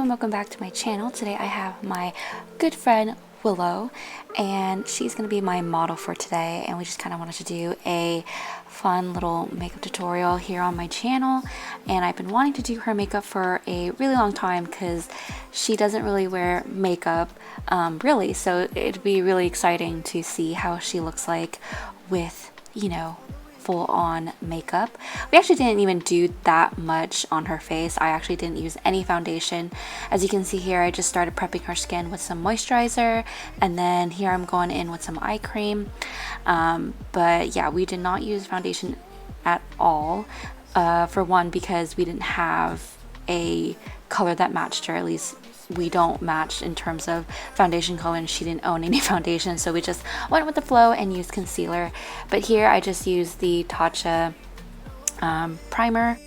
and welcome back to my channel. Today I have my good friend Willow, and she's going to be my model for today, and we just kind of wanted to do a fun little makeup tutorial here on my channel. And I've been wanting to do her makeup for a really long time because she doesn't really wear makeup really, so it'd be really exciting to see how she looks like with, you know, full on makeup. We actually didn't even do that much on her face. I actually didn't use any foundation. As you can see here, I just started prepping her skin with some moisturizer, and then here I'm going in with some eye cream. But yeah, we did not use foundation at all. For one, because we didn't have a color that matched her. At least we don't match in terms of foundation color, and she didn't own any foundation, so we just went with the flow and used concealer. But here I just used the Tatcha primer.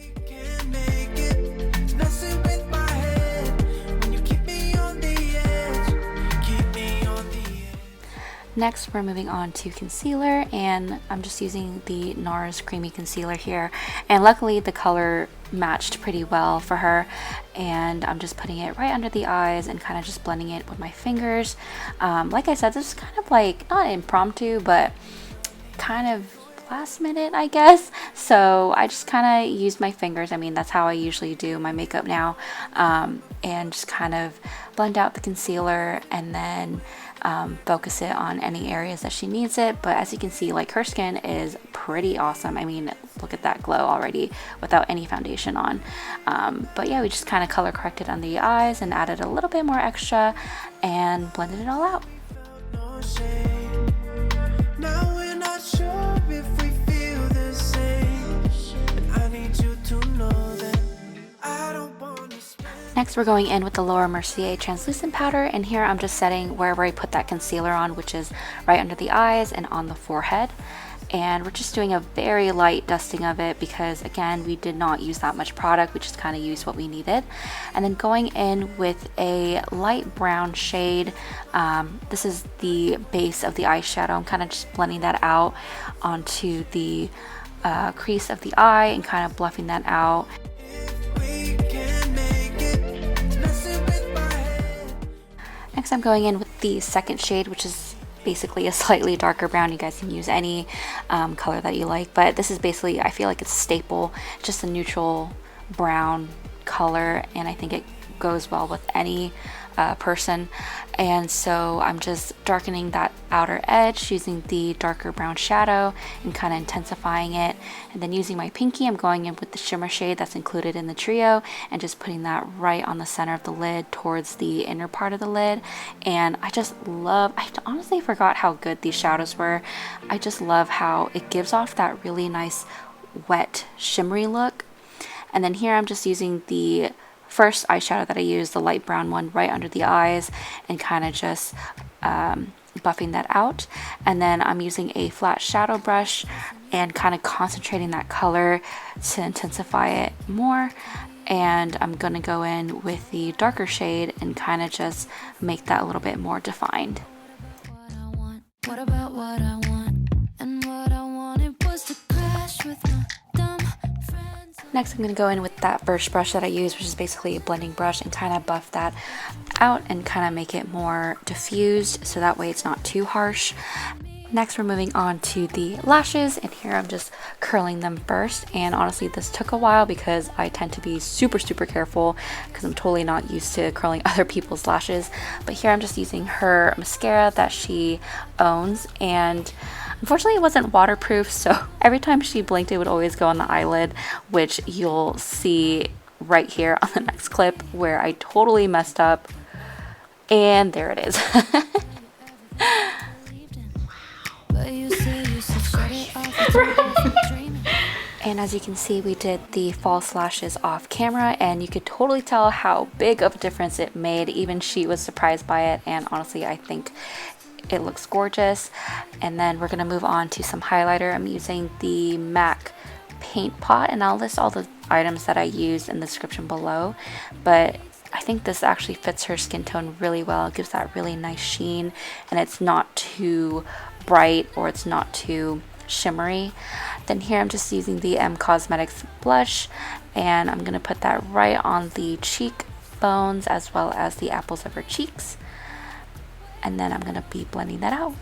Next, we're moving on to concealer, and I'm just using the Nars creamy concealer here, and luckily the color matched pretty well for her, and I'm just putting it right under the eyes and kind of just blending it with my fingers. Like I said, this is kind of like not impromptu, but kind of last minute, I guess, so I just kind of used my fingers. I mean, that's how I usually do my makeup now, and just kind of blend out the concealer and then focus it on any areas that she needs it. But as you can see, like, her skin is pretty awesome. I mean, look at that glow already without any foundation on. But yeah, we just kind of color corrected under the eyes and added a little bit more extra and blended it all out. Next, we're going in with the Loreal Mercier translucent powder, and here I'm just setting wherever I put that concealer on, which is right under the eyes and on the forehead. And we're just doing a very light dusting of it because, again, we did not use that much product. We just kind of used what we needed. And then going in with a light brown shade. This is the base of the eyeshadow. I'm kind of just blending that out onto the crease of the eye and kind of bluffing that out. Next, I'm going in with the second shade, which is basically a slightly darker brown. You guys can use any color that you like, but this is basically, I feel like it's a staple, just a neutral brown color, and I think it goes well with any person. And so I'm just darkening that outer edge using the darker brown shadow and kind of intensifying it, and then using my pinky, I'm going in with the shimmer shade that's included in the trio and just putting that right on the center of the lid towards the inner part of the lid. And I just love, I honestly forgot how good these shadows were. I just love how it gives off that really nice wet shimmery look. And then here I'm just using the first eyeshadow that I used, the light brown one, right under the eyes, and kind of just buffing that out. And then I'm using a flat shadow brush and kind of concentrating that color to intensify it more. And I'm gonna go in with the darker shade and kind of just make that a little bit more defined. What about what I want? And what I wanted was to crash with my dumb friends. Next, I'm going to go in with that first brush that I used, which is basically a blending brush, and kind of buff that out and kind of make it more diffused so that way it's not too harsh. Next, we're moving on to the lashes, and here I'm just curling them first. And honestly, this took a while because I tend to be super careful because I'm totally not used to curling other people's lashes. But here I'm just using her mascara that she owns, and unfortunately it wasn't waterproof, so every time she blinked it would always go on the eyelid, which you'll see right here on the next clip where I totally messed up. And there it is. And as you can see, we did the false lashes off camera, and you could totally tell how big of a difference it made. Even she was surprised by it, and honestly, I think it looks gorgeous. And then we're going to move on to some highlighter. I'm using the MAC paint pot, and I'll list all the items that I used in the description below. But I think this actually fits her skin tone really well. It gives that really nice sheen, and it's not too bright or it's not too shimmery. Then here I'm just using the Cosmetics blush, and I'm gonna put that right on the cheek cheekbones as well as the apples of her cheeks. And then I'm going to be blending that out.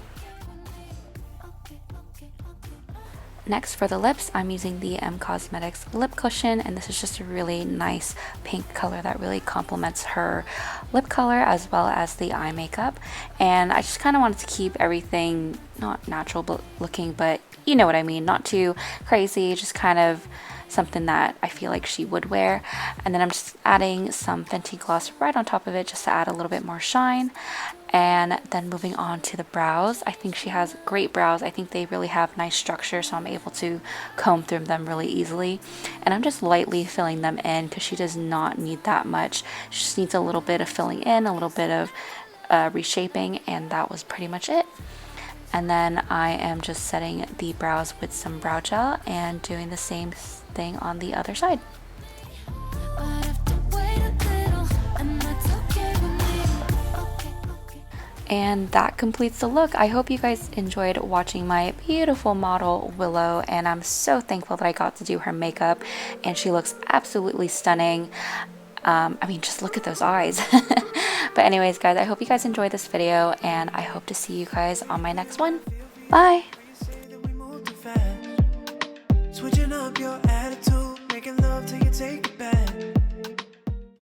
Next, for the lips, I'm using the Cosmetics lip cushion, and this is just a really nice pink color that really complements her lip color as well as the eye makeup. And I just kind of wanted to keep everything not natural looking, but you know what I mean, not too crazy, just kind of something that I feel like she would wear. And then I'm just adding some Fenty Gloss right on top of it just to add a little bit more shine. And then moving on to the brows, I think she has great brows. I think they really have nice structure, so I'm able to comb through them really easily. And I'm just lightly filling them in because she does not need that much. She just needs a little bit of filling in, a little bit of reshaping, and that was pretty much it. And then I am just setting the brows with some brow gel and doing the same thing on the other side. And that completes the look. I hope you guys enjoyed watching my beautiful model Willow, and I'm so thankful that I got to do her makeup, and she looks absolutely stunning. I mean, just look at those eyes. But anyways, guys, I hope you guys enjoyed this video, and I hope to see you guys on my next one. Bye! Switching up your attitude, making love till you take it back.